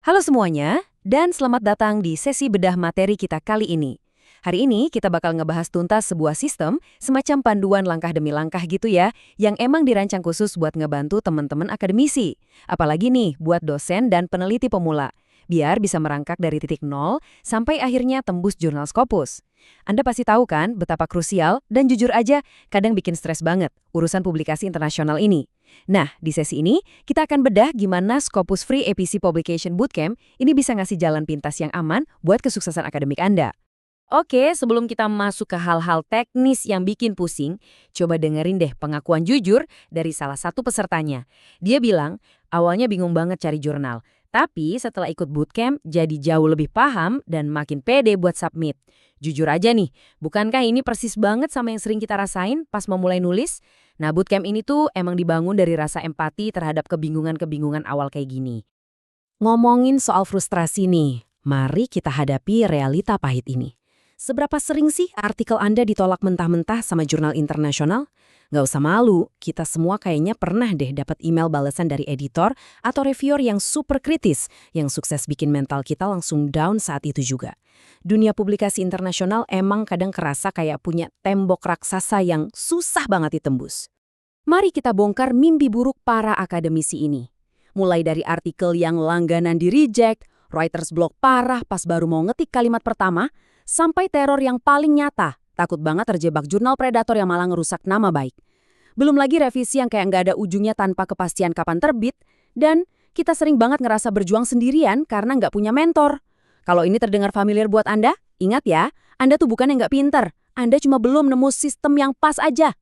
Halo semuanya, dan selamat datang di sesi bedah materi kita kali ini. Hari ini kita bakal ngebahas tuntas sebuah sistem, semacam panduan langkah demi langkah gitu ya, yang emang dirancang khusus buat ngebantu teman-teman akademisi. Apalagi nih, buat dosen dan peneliti pemula. Biar bisa merangkak dari titik nol sampai akhirnya tembus jurnal Scopus. Anda pasti tahu kan betapa krusial dan jujur aja kadang bikin stres banget urusan publikasi internasional ini. Nah, di sesi ini kita akan bedah gimana Scopus Free APC Publication Bootcamp ini bisa ngasih jalan pintas yang aman buat kesuksesan akademik Anda. Oke, sebelum kita masuk ke hal-hal teknis yang bikin pusing, coba dengerin deh pengakuan jujur dari salah satu pesertanya. Dia bilang, awalnya bingung banget cari jurnal, tapi setelah ikut bootcamp jadi jauh lebih paham dan makin pede buat submit. Jujur aja nih, bukankah ini persis banget sama yang sering kita rasain pas memulai nulis? Nah, bootcamp ini tuh emang dibangun dari rasa empati terhadap kebingungan-kebingungan awal kayak gini. Ngomongin soal frustrasi nih, mari kita hadapi realita pahit ini. Seberapa sering sih artikel Anda ditolak mentah-mentah sama jurnal internasional? Nggak usah malu, kita semua kayaknya pernah deh dapat email balasan dari editor atau reviewer yang super kritis, yang sukses bikin mental kita langsung down saat itu juga. Dunia publikasi internasional emang kadang kerasa kayak punya tembok raksasa yang susah banget ditembus. Mari kita bongkar mimpi buruk para akademisi ini. Mulai dari artikel yang langganan di-reject, writer's block parah pas baru mau ngetik kalimat pertama, sampai teror yang paling nyata, takut banget terjebak jurnal predator yang malah ngerusak nama baik. Belum lagi revisi yang kayak nggak ada ujungnya tanpa kepastian kapan terbit, dan kita sering banget ngerasa berjuang sendirian karena nggak punya mentor. Kalau ini terdengar familiar buat Anda, ingat ya, Anda tuh bukan yang nggak pinter, Anda cuma belum nemu sistem yang pas aja.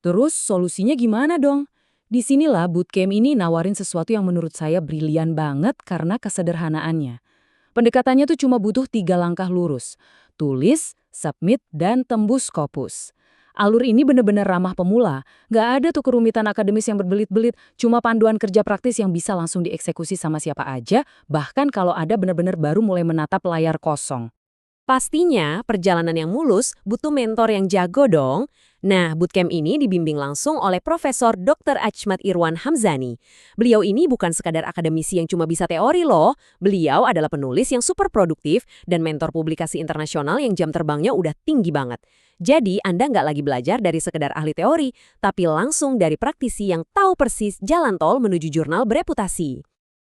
Terus solusinya gimana dong? Disinilah bootcamp ini nawarin sesuatu yang menurut saya brilian banget karena kesederhanaannya. Pendekatannya tuh cuma butuh 3 langkah lurus. Tulis, submit, dan tembus Scopus. Alur ini bener-bener ramah pemula. Nggak ada tuh kerumitan akademis yang berbelit-belit, cuma panduan kerja praktis yang bisa langsung dieksekusi sama siapa aja, bahkan kalau ada bener-bener baru mulai menatap layar kosong. Pastinya, perjalanan yang mulus butuh mentor yang jago dong. Nah, bootcamp ini dibimbing langsung oleh Profesor Dr. Achmad Irwan Hamzani. Beliau ini bukan sekadar akademisi yang cuma bisa teori loh. Beliau adalah penulis yang super produktif dan mentor publikasi internasional yang jam terbangnya udah tinggi banget. Jadi, Anda nggak lagi belajar dari sekedar ahli teori, tapi langsung dari praktisi yang tahu persis jalan tol menuju jurnal bereputasi.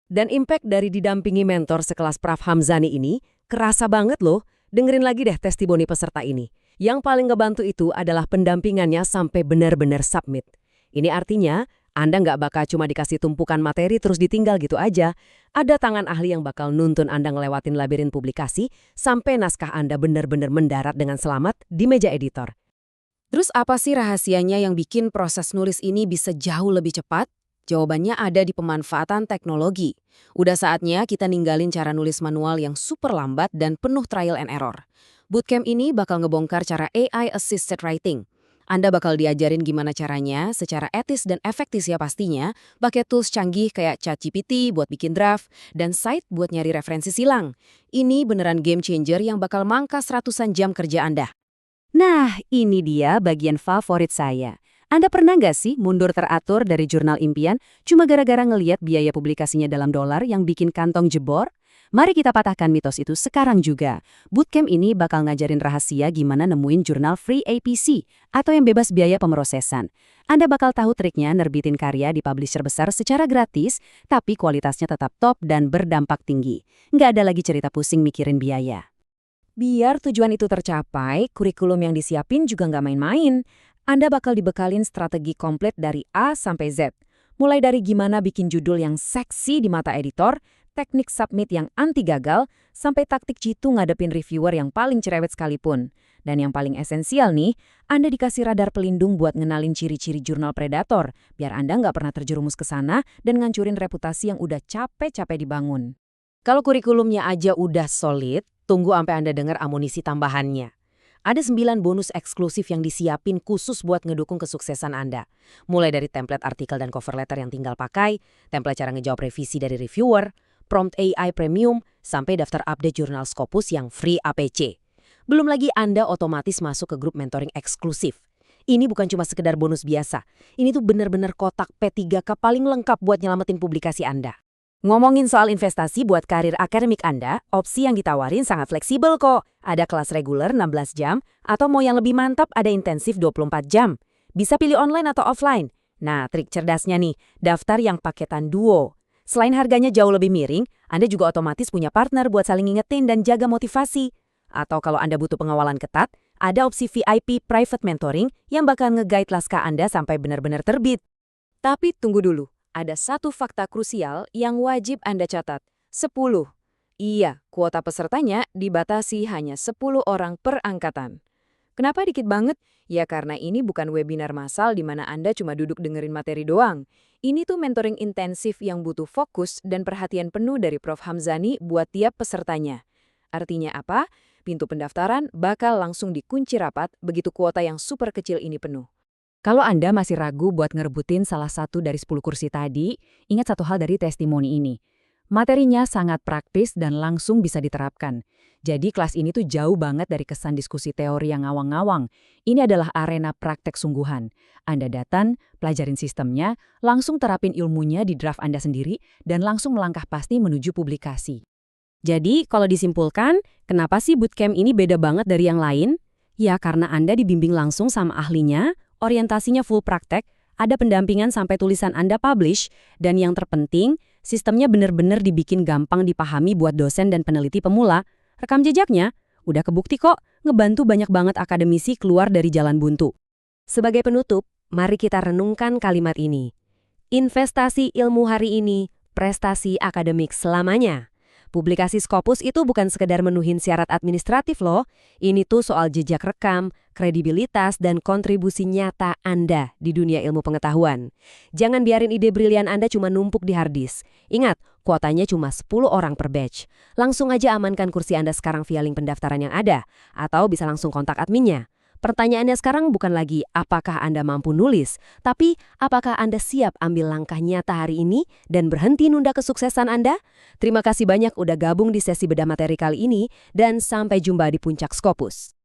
Dan impact dari didampingi mentor sekelas Prof. Hamzani ini kerasa banget loh. Dengerin lagi deh testimoni peserta ini. Yang paling ngebantu itu adalah pendampingannya sampai benar-benar submit. Ini artinya, Anda nggak bakal cuma dikasih tumpukan materi terus ditinggal gitu aja. Ada tangan ahli yang bakal nuntun Anda ngelewatin labirin publikasi sampai naskah Anda benar-benar mendarat dengan selamat di meja editor. Terus apa sih rahasianya yang bikin proses nulis ini bisa jauh lebih cepat? Jawabannya ada di pemanfaatan teknologi. Udah saatnya kita ninggalin cara nulis manual yang super lambat dan penuh trial and error. Bootcamp ini bakal ngebongkar cara AI-assisted writing. Anda bakal diajarin gimana caranya, secara etis dan efektif ya pastinya, pakai tools canggih kayak ChatGPT buat bikin draft, dan Site buat nyari referensi silang. Ini beneran game changer yang bakal mangkas ratusan jam kerja Anda. Nah, ini dia bagian favorit saya. Anda pernah nggak sih mundur teratur dari jurnal impian cuma gara-gara ngeliat biaya publikasinya dalam dolar yang bikin kantong jebor? Mari kita patahkan mitos itu sekarang juga. Bootcamp ini bakal ngajarin rahasia gimana nemuin jurnal free APC atau yang bebas biaya pemrosesan. Anda bakal tahu triknya nerbitin karya di publisher besar secara gratis, tapi kualitasnya tetap top dan berdampak tinggi. Nggak ada lagi cerita pusing mikirin biaya. Biar tujuan itu tercapai, kurikulum yang disiapin juga nggak main-main. Anda bakal dibekalin strategi komplit dari A sampai Z. Mulai dari gimana bikin judul yang seksi di mata editor, teknik submit yang anti gagal, sampai taktik jitu ngadepin reviewer yang paling cerewet sekalipun. Dan yang paling esensial nih, Anda dikasih radar pelindung buat ngenalin ciri-ciri jurnal predator, biar Anda nggak pernah terjerumus ke sana dan ngancurin reputasi yang udah capek-capek dibangun. Kalau kurikulumnya aja udah solid, tunggu sampai Anda dengar amunisi tambahannya. Ada 9 bonus eksklusif yang disiapin khusus buat ngedukung kesuksesan Anda. Mulai dari template artikel dan cover letter yang tinggal pakai, template cara ngejawab revisi dari reviewer, prompt AI premium, sampai daftar update jurnal Scopus yang free APC. Belum lagi Anda otomatis masuk ke grup mentoring eksklusif. Ini bukan cuma sekedar bonus biasa. Ini tuh benar-benar kotak P3K paling lengkap buat nyelamatin publikasi Anda. Ngomongin soal investasi buat karir akademik Anda, opsi yang ditawarin sangat fleksibel kok. Ada kelas reguler 16 jam, atau mau yang lebih mantap ada intensif 24 jam. Bisa pilih online atau offline. Nah, trik cerdasnya nih, daftar yang paketan duo. Selain harganya jauh lebih miring, Anda juga otomatis punya partner buat saling ngingetin dan jaga motivasi. Atau kalau Anda butuh pengawalan ketat, ada opsi VIP Private Mentoring yang bakal nge-guide naskah Anda sampai benar-benar terbit. Tapi tunggu dulu, ada satu fakta krusial yang wajib Anda catat. 10. Iya, kuota pesertanya dibatasi hanya 10 orang per angkatan. Kenapa dikit banget? Ya karena ini bukan webinar massal di mana Anda cuma duduk dengerin materi doang. Ini tuh mentoring intensif yang butuh fokus dan perhatian penuh dari Prof. Hamzani buat tiap pesertanya. Artinya apa? Pintu pendaftaran bakal langsung dikunci rapat begitu kuota yang super kecil ini penuh. Kalau Anda masih ragu buat ngerebutin salah satu dari 10 kursi tadi, ingat satu hal dari testimoni ini. Materinya sangat praktis dan langsung bisa diterapkan. Jadi kelas ini tuh jauh banget dari kesan diskusi teori yang ngawang-ngawang. Ini adalah arena praktek sungguhan. Anda datang, pelajarin sistemnya, langsung terapin ilmunya di draft Anda sendiri, dan langsung melangkah pasti menuju publikasi. Jadi, kalau disimpulkan, kenapa sih bootcamp ini beda banget dari yang lain? Ya, karena Anda dibimbing langsung sama ahlinya, orientasinya full praktek, ada pendampingan sampai tulisan Anda publish, dan yang terpenting, sistemnya benar-benar dibikin gampang dipahami buat dosen dan peneliti pemula. Rekam jejaknya, udah kebukti kok, ngebantu banyak banget akademisi keluar dari jalan buntu. Sebagai penutup, mari kita renungkan kalimat ini. Investasi ilmu hari ini, prestasi akademik selamanya. Publikasi Scopus itu bukan sekedar menuhin syarat administratif loh. Ini tuh soal jejak rekam, kredibilitas, dan kontribusi nyata Anda di dunia ilmu pengetahuan. Jangan biarin ide brilian Anda cuma numpuk di harddisk. Ingat, kuotanya cuma 10 orang per batch. Langsung aja amankan kursi Anda sekarang via link pendaftaran yang ada, atau bisa langsung kontak adminnya. Pertanyaannya sekarang bukan lagi apakah Anda mampu nulis, tapi apakah Anda siap ambil langkah nyata hari ini dan berhenti nunda kesuksesan Anda? Terima kasih banyak udah gabung di sesi bedah materi kali ini, dan sampai jumpa di puncak Scopus.